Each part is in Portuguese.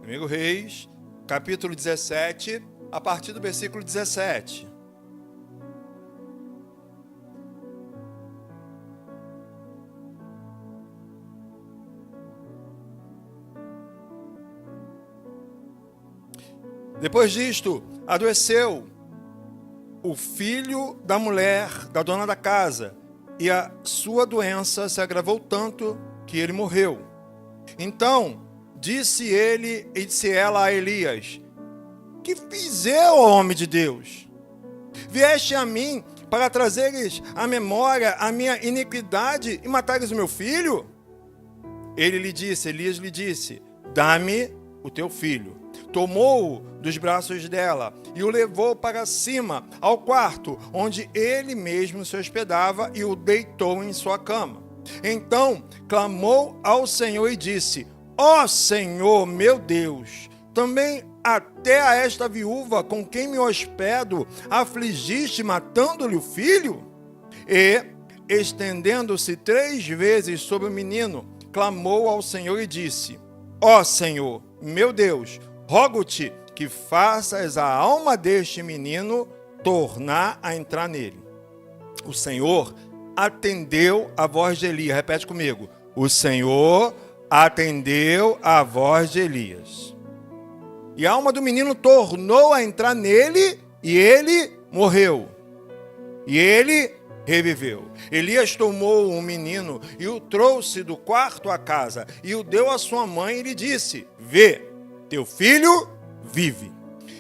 1 Reis, capítulo 17, a partir do versículo 17. Depois disto, adoeceu o filho da mulher, da dona da casa, e a sua doença se agravou tanto que ele morreu. Então, disse ela a Elias: que fiz eu, homem de Deus? Vieste a mim para trazeres à memória a minha iniquidade e matares o meu filho? Elias lhe disse: dá-me o teu filho. Tomou-o dos braços dela e o levou para cima, ao quarto, onde ele mesmo se hospedava, e o deitou em sua cama. Então clamou ao Senhor e disse: ó Senhor meu Deus, também até a esta viúva com quem me hospedo afligiste, matando-lhe o filho? E, estendendo-se 3 vezes sobre o menino, clamou ao Senhor e disse: ó Senhor meu Deus, rogo-te que faças a alma deste menino tornar a entrar nele. O Senhor atendeu a voz de Elias. Repete comigo. O Senhor atendeu a voz de Elias. E a alma do menino tornou a entrar nele, e ele morreu. E ele reviveu. Elias tomou o menino e o trouxe do quarto à casa, e o deu à sua mãe e lhe disse: vê, teu filho vive.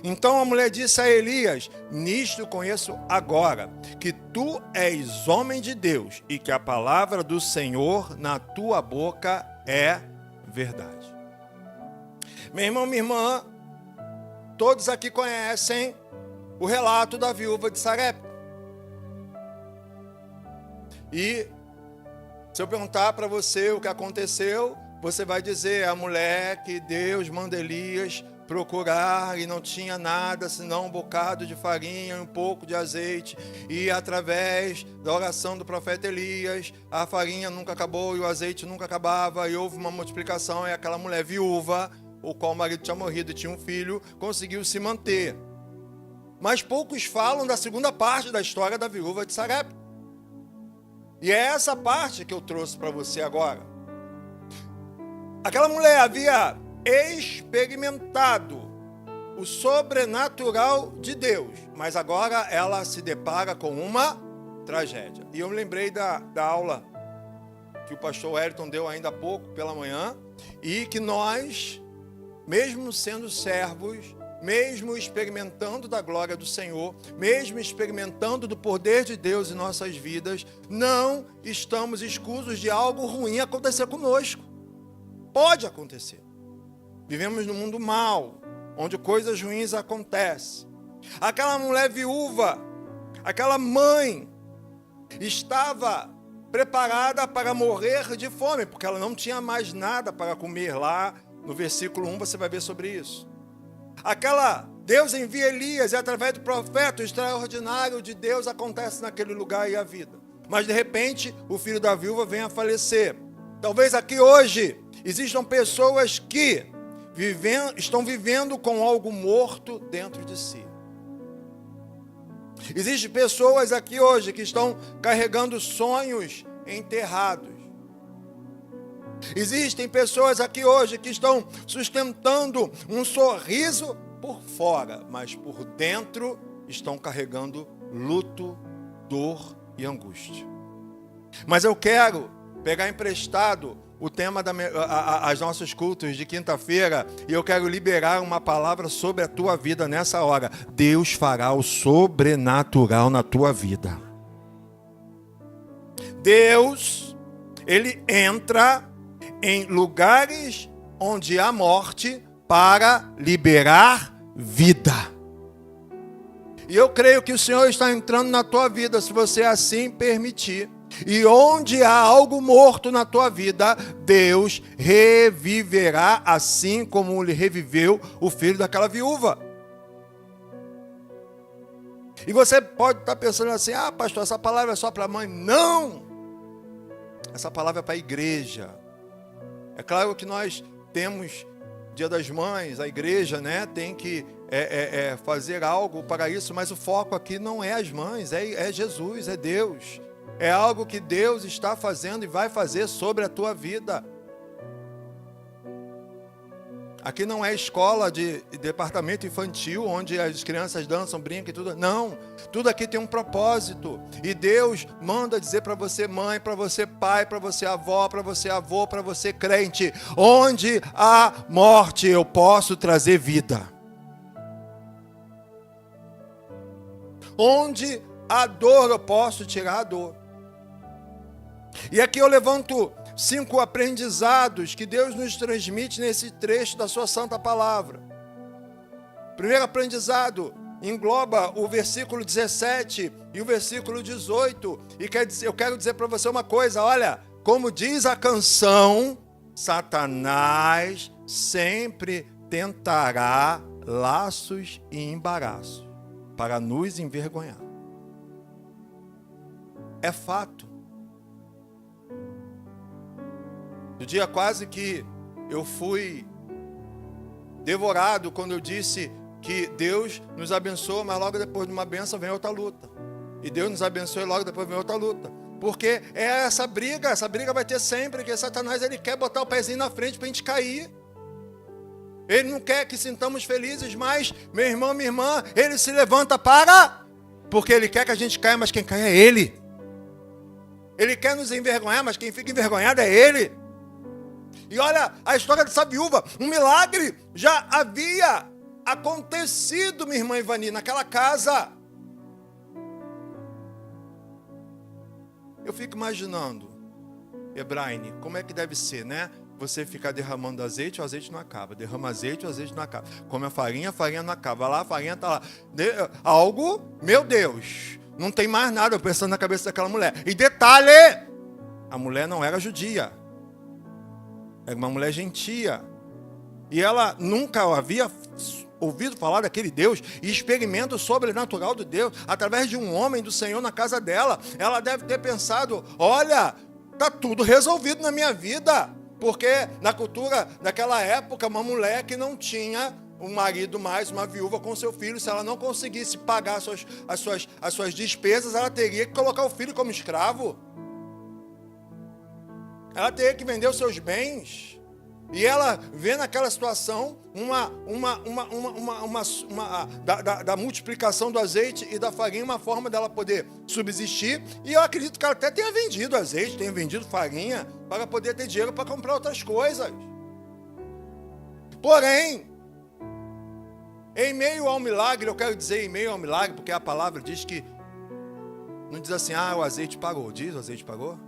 Então a mulher disse a Elias: nisto conheço agora que tu és homem de Deus e que a palavra do Senhor na tua boca é verdade. Meu irmão, minha irmã, todos aqui conhecem o relato da viúva de Sarepta. E se eu perguntar para você o que aconteceu, você vai dizer: a mulher que Deus manda Elias procurar e não tinha nada senão um bocado de farinha e um pouco de azeite, e através da oração do profeta Elias, a farinha nunca acabou e o azeite nunca acabava, e houve uma multiplicação, e aquela mulher viúva, o qual o marido tinha morrido e tinha um filho, conseguiu se manter. Mas poucos falam da segunda parte da história da viúva de Sarepta. E é essa parte que eu trouxe para você agora. Aquela mulher havia experimentado o sobrenatural de Deus, mas agora ela se depara com uma tragédia. E eu me lembrei da aula que o pastor Wellington deu ainda há pouco pela manhã, e que nós, mesmo sendo servos, mesmo experimentando da glória do Senhor, mesmo experimentando do poder de Deus em nossas vidas, não estamos escusos de algo ruim acontecer conosco. Pode acontecer. Vivemos num mundo mau, onde coisas ruins acontecem. Aquela mulher viúva, aquela mãe, estava preparada para morrer de fome, porque ela não tinha mais nada para comer. Lá no versículo 1 você vai ver sobre isso. Deus envia Elias, e através do profeta, o extraordinário de Deus acontece naquele lugar e a vida. Mas de repente, o filho da viúva vem a falecer. Talvez aqui hoje existam pessoas que estão vivendo com algo morto dentro de si. Existem pessoas aqui hoje que estão carregando sonhos enterrados. Existem pessoas aqui hoje que estão sustentando um sorriso por fora, mas por dentro estão carregando luto, dor e angústia. Mas eu quero pegar emprestado o tema as nossos cultos de quinta-feira, e eu quero liberar uma palavra sobre a tua vida nessa hora. Deus fará o sobrenatural na tua vida. Deus, Ele entra em lugares onde há morte para liberar vida. E eu creio que o Senhor está entrando na tua vida, se você assim permitir. E onde há algo morto na tua vida, Deus reviverá, assim como Ele reviveu o filho daquela viúva. E você pode estar pensando assim: ah, pastor, essa palavra é só para a mãe. Não! Essa palavra é para a igreja. É claro que nós temos Dia das Mães, a igreja, né, tem que fazer algo para isso, mas o foco aqui não é as mães, é Jesus, é Deus. É algo que Deus está fazendo e vai fazer sobre a tua vida. Aqui não é escola de departamento infantil, onde as crianças dançam, brincam e tudo. Não, tudo aqui tem um propósito. E Deus manda dizer para você mãe, para você pai, para você avó, para você avô, para você crente: onde há morte eu posso trazer vida. Onde há dor eu posso tirar a dor. E aqui eu levanto 5 aprendizados que Deus nos transmite nesse trecho da sua santa palavra. Primeiro aprendizado engloba o versículo 17 e o versículo 18. E eu quero dizer para você uma coisa, olha, como diz a canção, Satanás sempre tentará laços e embaraços para nos envergonhar. É fato. No dia quase que eu fui devorado quando eu disse que Deus nos abençoa, mas logo depois de uma bênção vem outra luta. E Deus nos abençoa e logo depois vem outra luta. Porque é essa briga vai ter sempre, que Satanás ele quer botar o pezinho na frente para a gente cair. Ele não quer que sintamos felizes, mas, meu irmão, minha irmã, ele se levanta porque ele quer que a gente caia, mas quem cai é ele. Ele quer nos envergonhar, mas quem fica envergonhado é ele. E olha a história dessa viúva, um milagre já havia acontecido, minha irmã Ivani, naquela casa. Eu fico imaginando, Ebraine, como é que deve ser, né? Você ficar derramando azeite, o azeite não acaba. Derrama azeite, o azeite não acaba. Come a farinha não acaba. Vai lá, a farinha está lá. Algo, meu Deus, não tem mais nada, eu pensando na cabeça daquela mulher. E detalhe, a mulher não era judia. Era uma mulher gentia. E ela nunca havia ouvido falar daquele Deus e experimento sobrenatural do Deus através de um homem do Senhor na casa dela. Ela deve ter pensado: olha, está tudo resolvido na minha vida. Porque na cultura daquela época, uma mulher que não tinha um marido mais, uma viúva com seu filho, se ela não conseguisse pagar as suas despesas, ela teria que colocar o filho como escravo. Ela teria que vender os seus bens. E ela vê naquela situação da multiplicação do azeite e da farinha, uma forma dela poder subsistir. E eu acredito que ela até tenha vendido azeite, tenha vendido farinha, para poder ter dinheiro para comprar outras coisas. Porém, em meio ao milagre, eu quero dizer em meio ao milagre, porque a palavra diz que, não diz assim, o azeite pagou. Diz, o azeite pagou?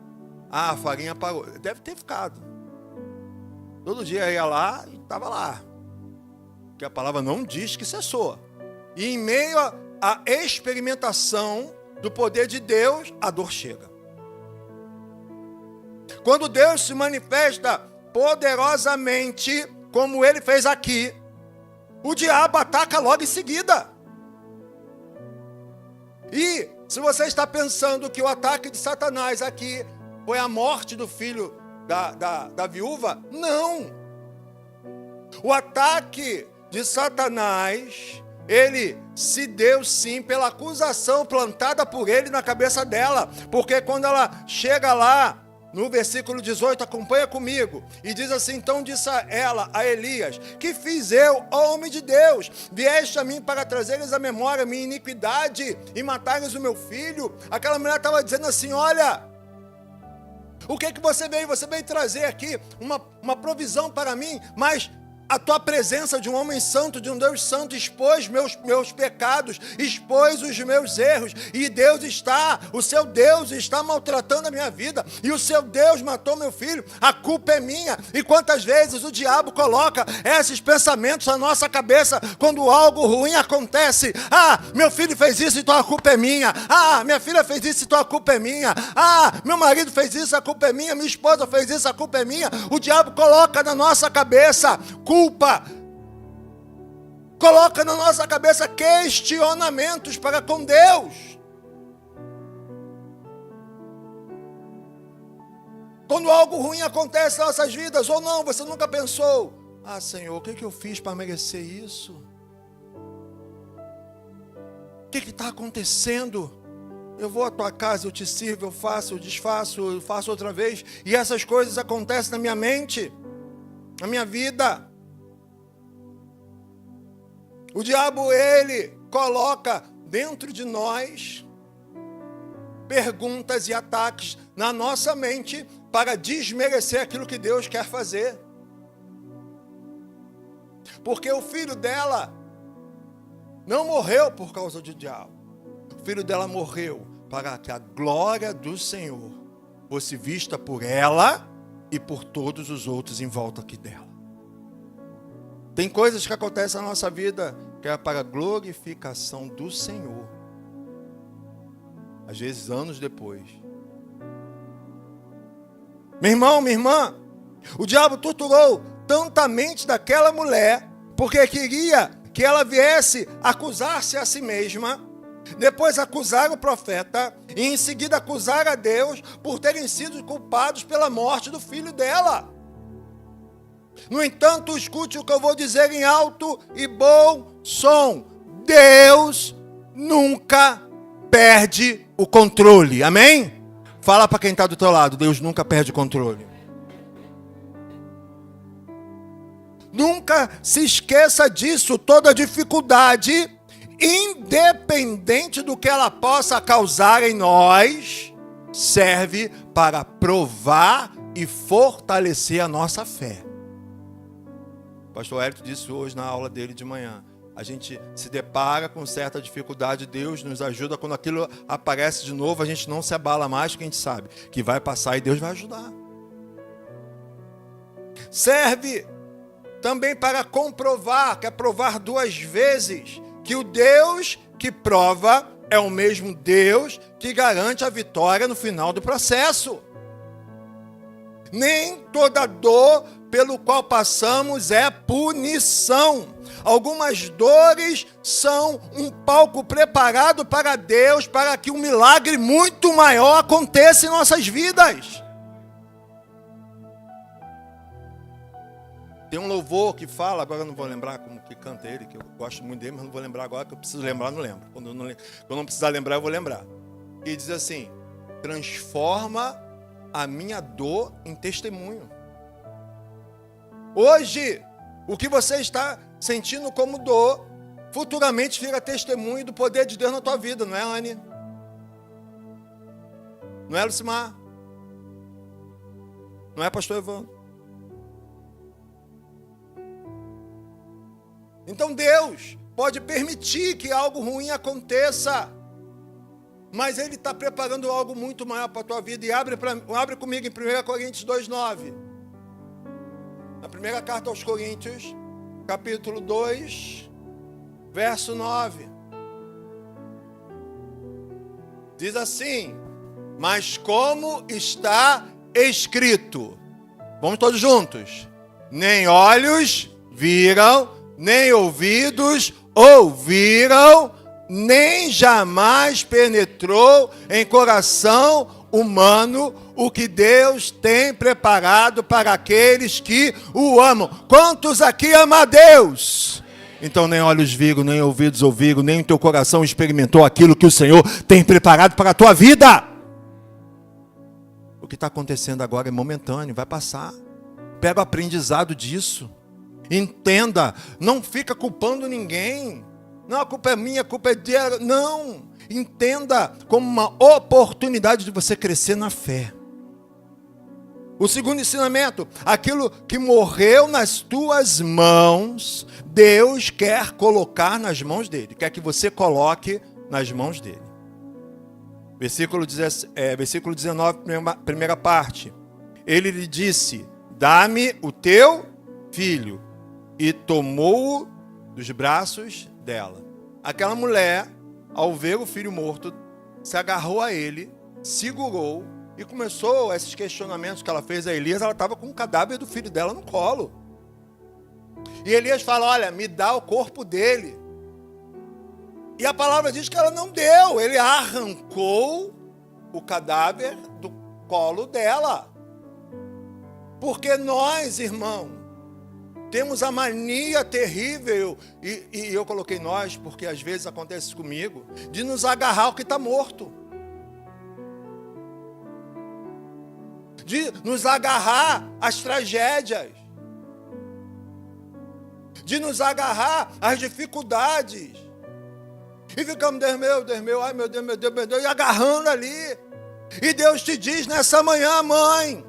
A farinha pagou. Deve ter ficado. Todo dia ia lá e estava lá. Porque a palavra não diz que cessou. E em meio à experimentação do poder de Deus, a dor chega. Quando Deus se manifesta poderosamente, como ele fez aqui, o diabo ataca logo em seguida. E se você está pensando que o ataque de Satanás aqui foi a morte do filho da viúva, não. O ataque de Satanás, ele se deu sim pela acusação plantada por ele na cabeça dela, porque quando ela chega lá, no versículo 18, acompanha comigo, e diz assim: então disse ela a Elias: que fiz eu, ó homem de Deus? Vieste a mim para trazeres à memória minha iniquidade e matares o meu filho? Aquela mulher estava dizendo assim: olha, o que você veio? Você veio trazer aqui uma provisão para mim, mas a tua presença de um homem santo, de um Deus santo, expôs meus pecados, expôs os meus erros, e o seu Deus está maltratando a minha vida, e o seu Deus matou meu filho, a culpa é minha. E quantas vezes o diabo coloca esses pensamentos na nossa cabeça, quando algo ruim acontece: meu filho fez isso, então a culpa é minha. Minha filha fez isso, então a culpa é minha. Meu marido fez isso, a culpa é minha. Minha esposa fez isso, a culpa é minha. O diabo coloca na nossa cabeça culpa, coloca na nossa cabeça questionamentos para com Deus. Quando algo ruim acontece em nossas vidas, ou não, você nunca pensou: Ah, Senhor, o que eu fiz para merecer isso? O que está acontecendo? Eu vou à tua casa, eu te sirvo, eu faço, eu desfaço, eu faço outra vez. E essas coisas acontecem na minha mente, na minha vida. O diabo, ele coloca dentro de nós perguntas e ataques na nossa mente para desmerecer aquilo que Deus quer fazer. Porque o filho dela não morreu por causa do diabo. O filho dela morreu para que a glória do Senhor fosse vista por ela e por todos os outros em volta aqui dela. Tem coisas que acontecem na nossa vida que é para a glorificação do Senhor. Às vezes, anos depois. Meu irmão, minha irmã, o diabo torturou tanta mente daquela mulher, porque queria que ela viesse acusar-se a si mesma, depois acusar o profeta, e em seguida acusar a Deus por terem sido culpados pela morte do filho dela. No entanto, escute o que eu vou dizer em alto e bom som. Deus nunca perde o controle. Amém? Fala para quem está do teu lado. Deus nunca perde o controle. Nunca se esqueça disso. Toda dificuldade, independente do que ela possa causar em nós, serve para provar e fortalecer a nossa fé. O pastor Hélio disse hoje na aula dele de manhã. A gente se depara com certa dificuldade, Deus nos ajuda. Quando aquilo aparece de novo, a gente não se abala mais, porque a gente sabe que vai passar e Deus vai ajudar. Serve também para comprovar, que é provar duas vezes, que o Deus que prova é o mesmo Deus que garante a vitória no final do processo. Nem toda dor pelo qual passamos é punição. Algumas dores são um palco preparado para Deus, para que um milagre muito maior aconteça em nossas vidas. Tem um louvor que fala, agora eu não vou lembrar como que canta ele, que eu gosto muito dele, mas não vou lembrar agora, que eu preciso lembrar, não lembro. Quando eu não precisar lembrar, eu vou lembrar. E diz assim: transforma a minha dor em testemunho. Hoje, o que você está sentindo como dor, futuramente vira testemunho do poder de Deus na tua vida, não é, Anne? Não é, Lucimar? Não é, pastor Evandro? Então Deus pode permitir que algo ruim aconteça, mas Ele está preparando algo muito maior para a tua vida. E abre comigo em 1 Coríntios 2,9. Na primeira carta aos Coríntios, capítulo 2, verso 9. Diz assim: mas como está escrito, vamos todos juntos, nem olhos viram, nem ouvidos ouviram, nem jamais penetrou em coração humano o que Deus tem preparado para aqueles que o amam. Quantos aqui amam a Deus? Então nem olhos viram, nem ouvidos ouviram, nem o teu coração experimentou aquilo que o Senhor tem preparado para a tua vida. O que está acontecendo agora é momentâneo, vai passar. Pega o aprendizado disso. Entenda, não fica culpando ninguém. Não, a culpa é minha, a culpa é dela. Não, entenda como uma oportunidade de você crescer na fé. O segundo ensinamento: aquilo que morreu nas tuas mãos, Deus quer colocar nas mãos dele. Quer que você coloque nas mãos dele. Versículo 19, primeira parte. Ele lhe disse: dá-me o teu filho. E tomou-o dos braços dela. Aquela mulher, ao ver o filho morto, se agarrou a ele, segurou e começou esses questionamentos que ela fez a Elias. Ela estava com o cadáver do filho dela no colo. E Elias fala: olha, me dá o corpo dele. E a palavra diz que ela não deu. Ele arrancou o cadáver do colo dela. Porque nós, irmão, Temos a mania terrível, e eu coloquei nós, porque às vezes acontece comigo, de nos agarrar ao que está morto. De nos agarrar às tragédias. De nos agarrar às dificuldades. E ficamos, Deus meu, ai meu Deus, e agarrando ali. E Deus te diz nessa manhã, mãe.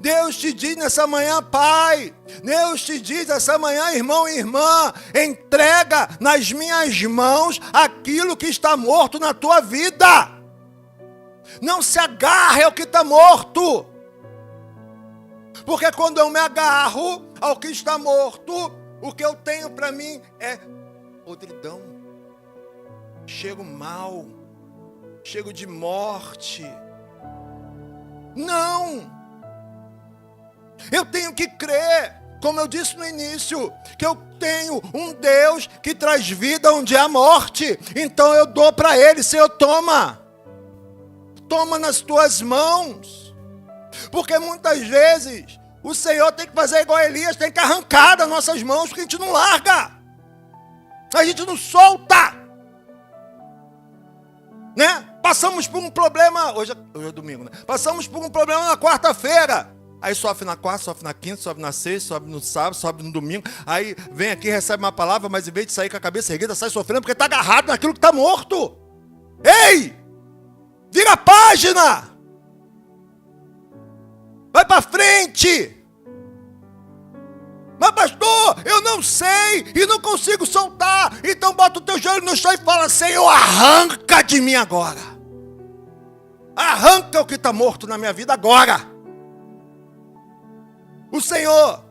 Deus te diz nessa manhã, pai. Deus te diz nessa manhã, irmão e irmã. Entrega nas minhas mãos aquilo que está morto na tua vida. Não se agarre ao que está morto. Porque quando eu me agarro ao que está morto, o que eu tenho para mim é podridão. Cheiro mal. Cheiro de morte. Não! Eu tenho que crer, como eu disse no início, que eu tenho um Deus que traz vida onde há morte. Então eu dou para Ele, Senhor, toma. Toma nas tuas mãos. Porque muitas vezes o Senhor tem que fazer igual a Elias, tem que arrancar das nossas mãos, porque a gente não larga. A gente não solta. Né? Passamos por um problema, hoje é domingo, né? Passamos por um problema na quarta-feira. Aí sofre na quarta, sofre na quinta, sofre na sexta, sofre no sábado, sofre no domingo. Aí vem aqui, recebe uma palavra, mas em vez de sair com a cabeça erguida, sai sofrendo porque está agarrado naquilo que está morto. Ei! Vira a página! Vai para frente! Mas pastor, eu não sei e não consigo soltar. Então bota o teu joelho no chão e fala, Senhor, arranca de mim agora. Arranca o que está morto na minha vida agora. O Senhor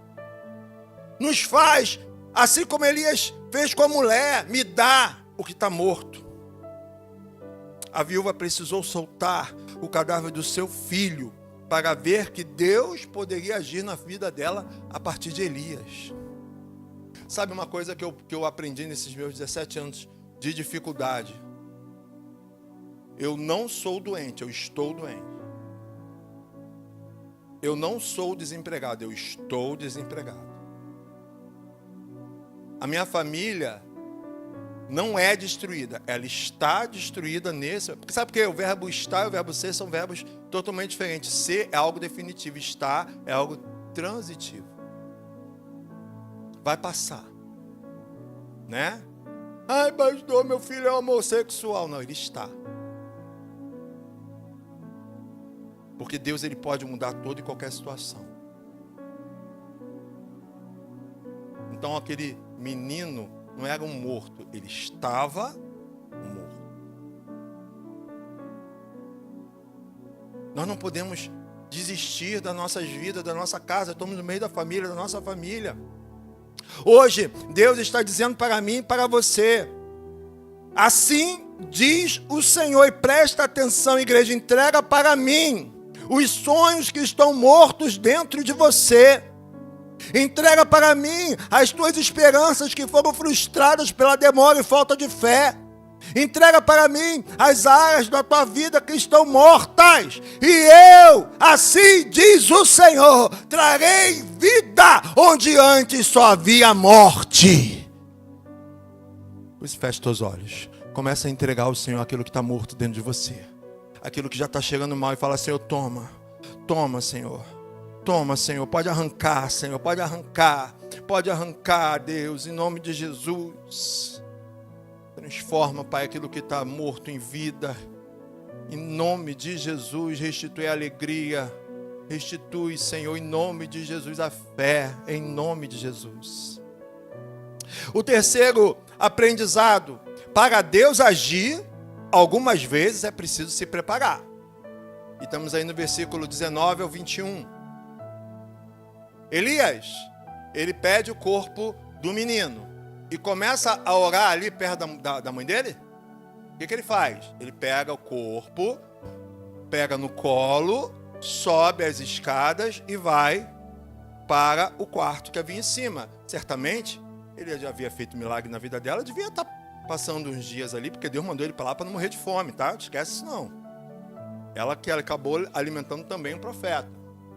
nos faz, assim como Elias fez com a mulher, me dá o que está morto. A viúva precisou soltar o cadáver do seu filho para ver que Deus poderia agir na vida dela a partir de Elias. Sabe uma coisa que eu aprendi nesses meus 17 anos de dificuldade? Eu não sou doente, eu estou doente. Eu não sou desempregado, eu estou desempregado. A minha família não é destruída, ela está destruída nesse... Porque sabe por quê? O verbo estar e o verbo ser são verbos totalmente diferentes. Ser é algo definitivo, estar é algo transitivo. Vai passar. Né? Ai, pastor, meu filho é homossexual. Não, ele está. Porque Deus, ele pode mudar toda e qualquer situação. Então aquele menino não era um morto, ele estava morto. Nós não podemos desistir das nossas vidas, da nossa casa. Estamos no meio da família, da nossa família. Hoje, Deus está dizendo para mim e para você. Assim diz o Senhor, e presta atenção, igreja, entrega para mim os sonhos que estão mortos dentro de você. Entrega para mim as tuas esperanças que foram frustradas pela demora e falta de fé. Entrega para mim as áreas da tua vida que estão mortas. E eu, assim diz o Senhor, trarei vida onde antes só havia morte. Por isso, feche teus olhos. Começa a entregar ao Senhor aquilo que está morto dentro de você. Aquilo que já está chegando mal, e fala, Senhor, toma. Toma, Senhor. Toma, Senhor. Pode arrancar, Senhor. Pode arrancar. Pode arrancar, Deus, em nome de Jesus. Transforma, Pai, aquilo que está morto em vida. Em nome de Jesus, restitui a alegria. Restitui, Senhor, em nome de Jesus, a fé. Em nome de Jesus. O terceiro aprendizado. Para Deus agir, algumas vezes é preciso se preparar. E estamos aí no versículo 19 ao 21. Elias, ele pede o corpo do menino e começa a orar ali perto da mãe dele. O que ele faz? Ele pega o corpo, pega no colo, sobe as escadas e vai para o quarto que havia em cima. Certamente, ele já havia feito milagre na vida dela, devia estar passando uns dias ali, porque Deus mandou ele para lá para não morrer de fome, tá? Não esquece isso não. Ela acabou alimentando também o profeta.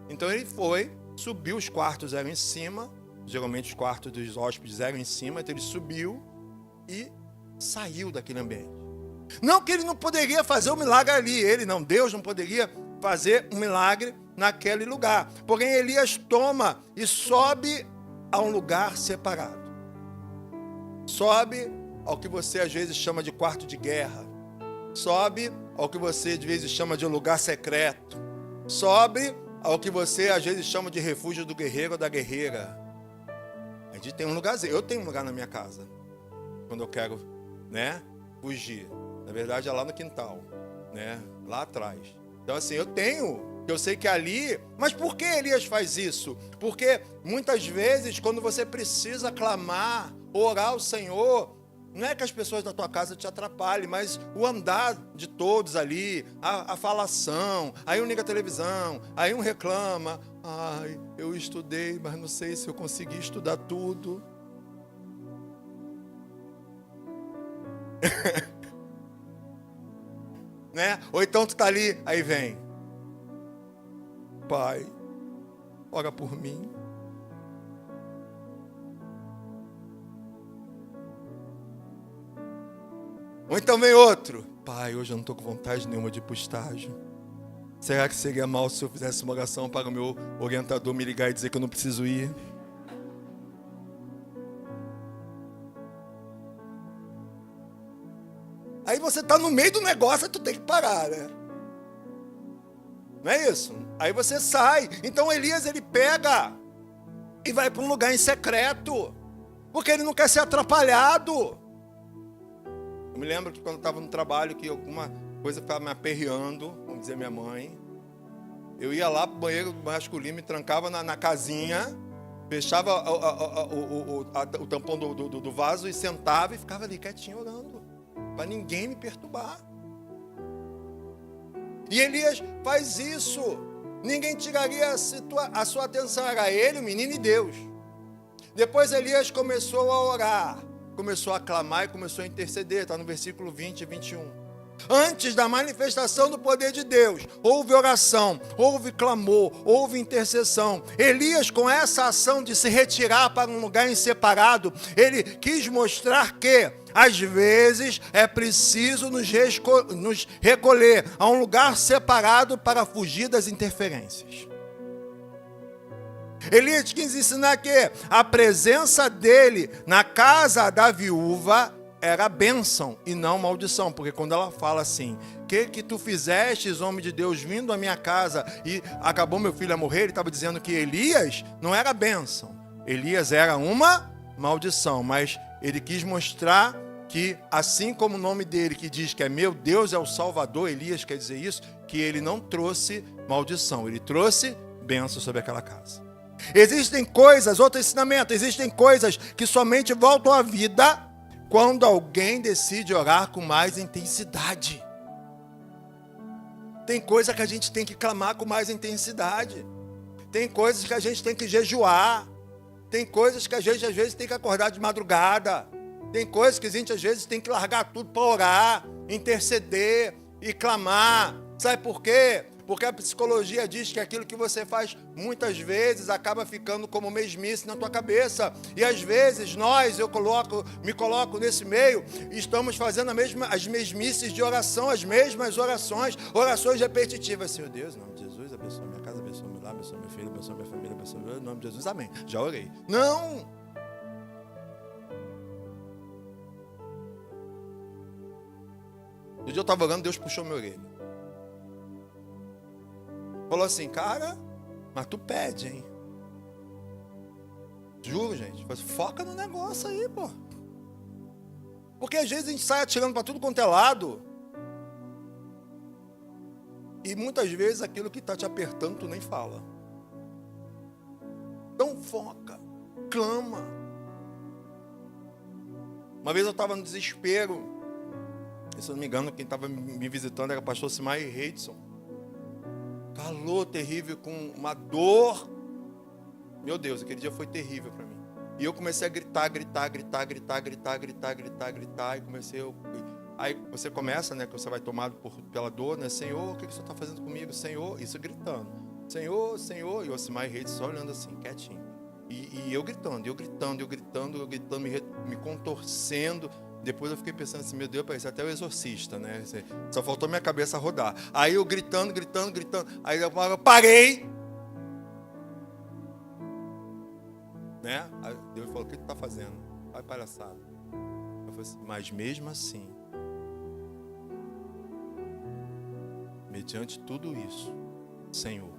Então ele foi, subiu, os quartos eram em cima, Geralmente os quartos dos hóspedes eram em cima, então ele subiu e saiu daquele ambiente. Não que ele não poderia fazer um milagre ali, Deus não poderia fazer um milagre naquele lugar. Porém, Elias toma e sobe a um lugar separado. Sobe ao que você às vezes chama de quarto de guerra. Sobe ao que você às vezes chama de um lugar secreto. Sobe ao que você às vezes chama de refúgio do guerreiro ou da guerreira. A gente tem um lugarzinho. Eu tenho um lugar na minha casa. Quando eu quero, fugir. Na verdade é lá no quintal, lá atrás. Então assim, eu sei que ali... Mas por que Elias faz isso? Porque muitas vezes quando você precisa clamar, orar ao Senhor, não é que as pessoas da tua casa te atrapalhem, mas o andar de todos ali, a falação, aí um liga a televisão, aí um reclama, ai, eu estudei, mas não sei se eu consegui estudar tudo. Ou então tu tá ali, aí vem, Pai, ora por mim. Ou então vem outro, Pai, hoje eu não estou com vontade nenhuma de ir para o estágio. Será que seria mal se eu fizesse uma oração para o meu orientador me ligar e dizer que eu não preciso ir? Aí você está no meio do negócio e tu tem que parar, Não é isso? Aí você sai. Então Elias, ele pega e vai para um lugar em secreto, porque ele não quer ser atrapalhado. Eu me lembro que quando eu estava no trabalho, que alguma coisa ficava me aperreando, vamos dizer minha mãe, eu ia lá para o banheiro masculino, me trancava na casinha, fechava o tampão do vaso e sentava e ficava ali quietinho orando, para ninguém me perturbar. E Elias faz isso. Ninguém tiraria a sua atenção. Era ele, o menino e Deus. Depois Elias começou a orar, começou a clamar e começou a interceder. Está no versículo 20 e 21. Antes da manifestação do poder de Deus, houve oração, houve clamor, houve intercessão. Elias, com essa ação de se retirar para um lugar em separado, ele quis mostrar que, às vezes, é preciso nos recolher a um lugar separado para fugir das interferências. Elias quis ensinar que a presença dele na casa da viúva era bênção e não maldição, porque quando ela fala assim, que tu fizestes, homem de Deus, vindo à minha casa e acabou meu filho a morrer, ele estava dizendo que Elias não era bênção, Elias era uma maldição, mas ele quis mostrar que, assim como o nome dele que diz que é meu Deus é o Salvador, Elias quer dizer isso, que ele não trouxe maldição, ele trouxe bênção sobre aquela casa. Existem coisas, outro ensinamento, existem coisas que somente voltam à vida quando alguém decide orar com mais intensidade. Tem coisa que a gente tem que clamar com mais intensidade. Tem coisas que a gente tem que jejuar. Tem coisas que a gente às vezes tem que acordar de madrugada. Tem coisas que a gente às vezes tem que largar tudo para orar, interceder e clamar. Sabe por quê? Porque a psicologia diz que aquilo que você faz muitas vezes acaba ficando como mesmice na tua cabeça. E às vezes eu me coloco nesse meio, estamos fazendo as mesmices de oração, as mesmas orações repetitivas. Senhor Deus, em nome de Jesus, abençoa minha casa, abençoa meu lar, abençoa meu filho, abençoa minha família, abençoa meu, em nome de Jesus, amém. Já orei. Não! No dia eu estava orando, Deus puxou minha orelha. Falou assim, cara, mas tu pede, hein? Juro, gente. Foca no negócio aí, pô. Porque às vezes a gente sai atirando para tudo quanto é lado. E muitas vezes aquilo que está te apertando, tu nem fala. Então foca, clama. Uma vez eu estava no desespero. E, se eu não me engano, quem estava me visitando era o pastor Simair Reidson. Calor terrível, com uma dor. Meu Deus, aquele dia foi terrível para mim. E eu comecei a gritar. E comecei aí você começa, que você vai tomado pela dor, Senhor, o que o Senhor está fazendo comigo? Senhor, isso gritando. Senhor. E o Osimar Reis só olhando assim, quietinho. E eu gritando, me contorcendo. Depois eu fiquei pensando assim, meu Deus, parece até o Exorcista, né? Só faltou minha cabeça rodar. Aí eu gritando. Aí eu parei. Né? Aí Deus falou, o que tu tá fazendo? Vai palhaçada. Eu falei assim, mas mesmo assim, mediante tudo isso, Senhor,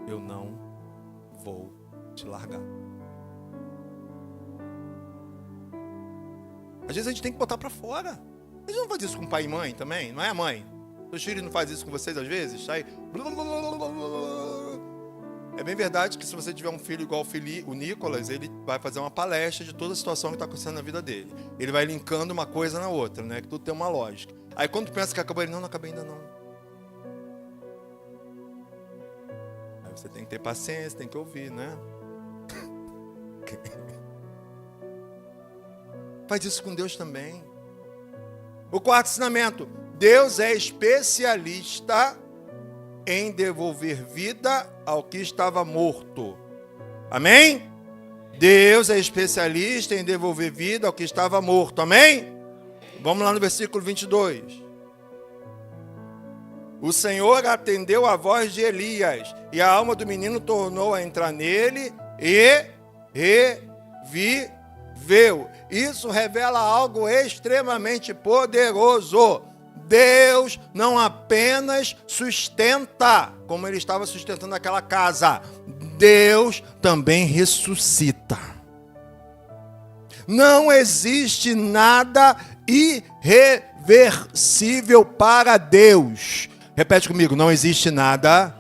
eu não vou te largar. Às vezes a gente tem que botar pra fora. Vocês não fazem isso com pai e mãe também? Não é, mãe? Seus filhos não fazem isso com vocês às vezes? Sai... É bem verdade que se você tiver um filho igual o Nicolas, ele vai fazer uma palestra de toda a situação que está acontecendo na vida dele. Ele vai linkando uma coisa na outra, né? Que tudo tem uma lógica. Aí quando tu pensa que acabou, ele não acabei ainda não. Aí você tem que ter paciência, tem que ouvir, né? Faz isso com Deus também. O quarto ensinamento: Deus é especialista em devolver vida ao que estava morto. Amém? Deus é especialista em devolver vida ao que estava morto. Amém? Vamos lá no versículo 22. O Senhor atendeu a voz de Elias, e a alma do menino tornou a entrar nele e reviveu. Isso revela algo extremamente poderoso. Deus não apenas sustenta, como ele estava sustentando aquela casa, Deus também ressuscita. Não existe nada irreversível para Deus. Repete comigo, não existe nada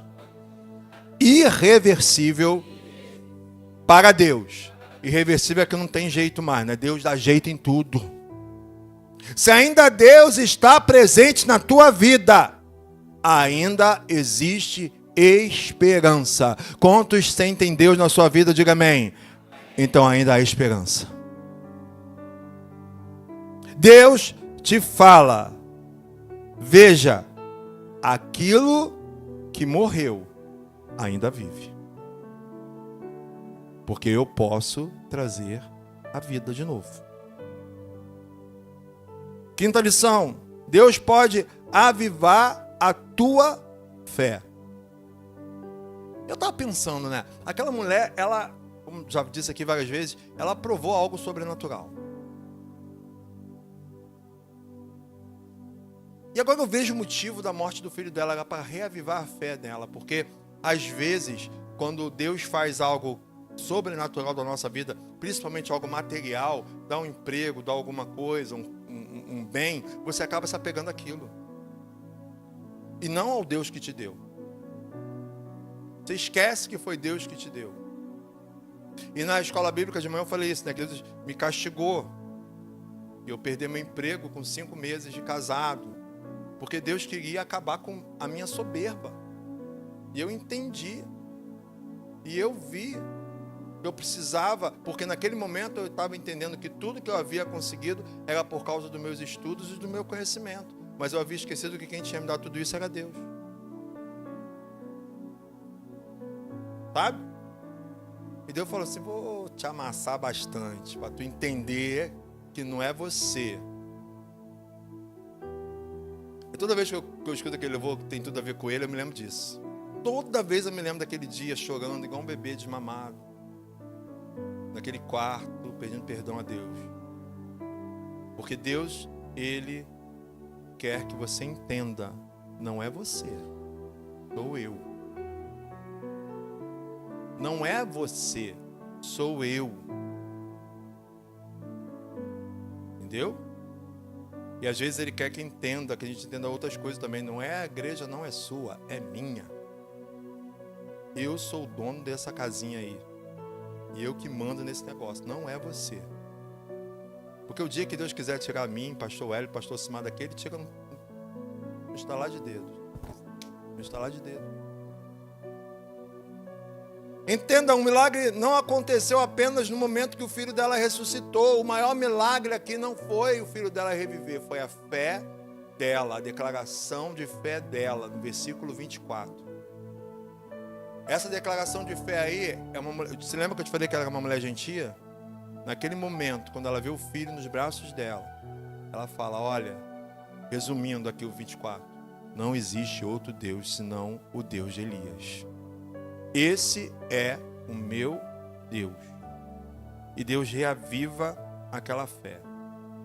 irreversível para Deus. Irreversível é que não tem jeito mais, né? Deus dá jeito em tudo. Se ainda Deus está presente na tua vida, ainda existe esperança. Quantos sentem Deus na sua vida? Diga amém. Então ainda há esperança. Deus te fala: veja, aquilo que morreu ainda vive. Porque eu posso trazer a vida de novo. Quinta lição: Deus pode avivar a tua fé. Eu estava pensando, né? Aquela mulher, ela, como já disse aqui várias vezes, ela provou algo sobrenatural. E agora eu vejo o motivo da morte do filho dela, era para reavivar a fé dela. Porque, às vezes, quando Deus faz algo sobrenatural da nossa vida, principalmente algo material, dá um emprego, dá alguma coisa, um bem, você acaba se apegando àquilo. E não ao Deus que te deu. Você esquece que foi Deus que te deu. E na escola bíblica de manhã eu falei isso, né? Que Deus me castigou. E eu perdi meu emprego com 5 meses de casado. Porque Deus queria acabar com a minha soberba. E eu entendi. E eu vi. Eu precisava, porque naquele momento eu estava entendendo que tudo que eu havia conseguido era por causa dos meus estudos e do meu conhecimento. Mas eu havia esquecido que quem tinha me dado tudo isso era Deus. Sabe? E Deus falou assim: vou te amassar bastante para tu entender que não é você. E toda vez que eu escuto aquele louvor que tem tudo a ver com ele, eu me lembro disso. Toda vez eu me lembro daquele dia chorando igual um bebê desmamado. Naquele quarto, pedindo perdão a Deus. Porque Deus, Ele quer que você entenda, não é você, sou eu. Não é você, sou eu. Entendeu? E às vezes Ele quer que entenda, que a gente entenda outras coisas também. Não é a igreja, não é sua, é minha. Eu sou o dono dessa casinha aí. E eu que mando nesse negócio, não é você. Porque o dia que Deus quiser tirar mim, pastor Hélio, pastor Simar daqui, Ele tira no estalar de dedo. No estalar de dedo. Entenda, um milagre não aconteceu apenas no momento que o filho dela ressuscitou. O maior milagre aqui não foi o filho dela reviver, foi a fé dela, a declaração de fé dela, no versículo 24. Essa declaração de fé aí, você lembra que eu te falei que ela era uma mulher gentia? Naquele momento, quando ela vê o filho nos braços dela, ela fala, olha, resumindo aqui o 24, não existe outro Deus senão o Deus de Elias. Esse é o meu Deus. E Deus reaviva aquela fé.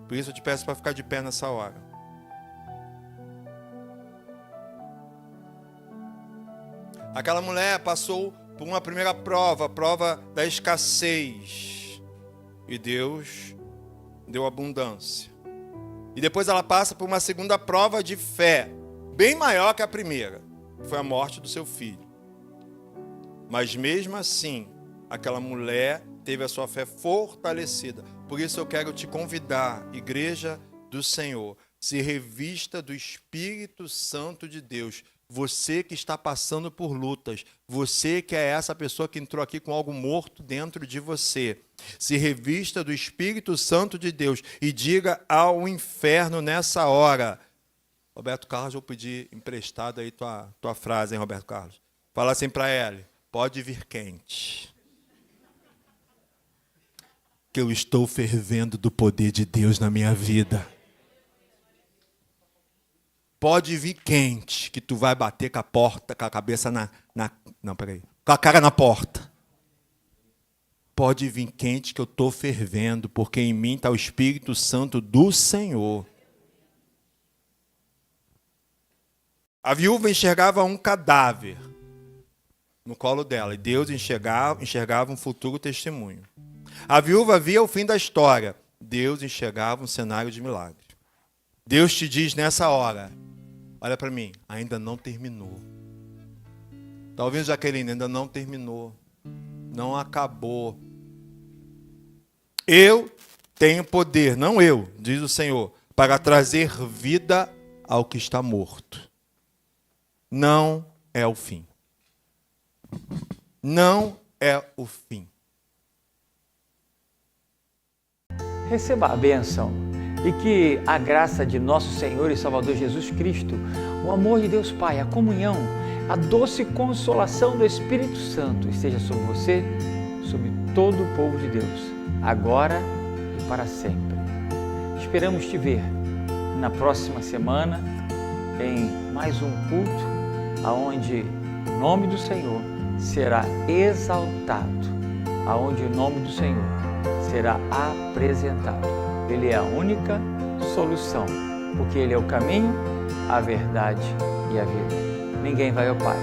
Por isso eu te peço para ficar de pé nessa hora. Aquela mulher passou por uma primeira prova, a prova da escassez. E Deus deu abundância. E depois ela passa por uma segunda prova de fé, bem maior que a primeira, que foi a morte do seu filho. Mas mesmo assim, aquela mulher teve a sua fé fortalecida. Por isso eu quero te convidar, igreja do Senhor, se revista do Espírito Santo de Deus. Você que está passando por lutas, você que é essa pessoa que entrou aqui com algo morto dentro de você, se revista do Espírito Santo de Deus e diga ao inferno nessa hora. Roberto Carlos, vou pedir emprestado aí tua frase, hein, Roberto Carlos? Fala assim para ele, pode vir quente, que eu estou fervendo do poder de Deus na minha vida. Pode vir quente, que tu vai bater com a porta, com a cabeça com a cara na porta. Pode vir quente, que eu estou fervendo, porque em mim está o Espírito Santo do Senhor. A viúva enxergava um cadáver no colo dela, e Deus enxergava um futuro testemunho. A viúva via o fim da história, Deus enxergava um cenário de milagre. Deus te diz nessa hora, olha para mim, ainda não terminou. Está ouvindo, Jaqueline? Ainda não terminou. Não acabou. Eu tenho poder, não eu, diz o Senhor, para trazer vida ao que está morto. Não é o fim. Não é o fim. Receba a bênção e que a graça de nosso Senhor e Salvador Jesus Cristo, o amor de Deus Pai, a comunhão, a doce consolação do Espírito Santo esteja sobre você, sobre todo o povo de Deus, agora e para sempre. Esperamos te ver na próxima semana em mais um culto, aonde o nome do Senhor será exaltado, aonde o nome do Senhor será apresentado. Ele é a única solução, porque Ele é o caminho, a verdade e a vida. Ninguém vai ao Pai,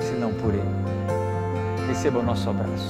senão por Ele. Receba o nosso abraço.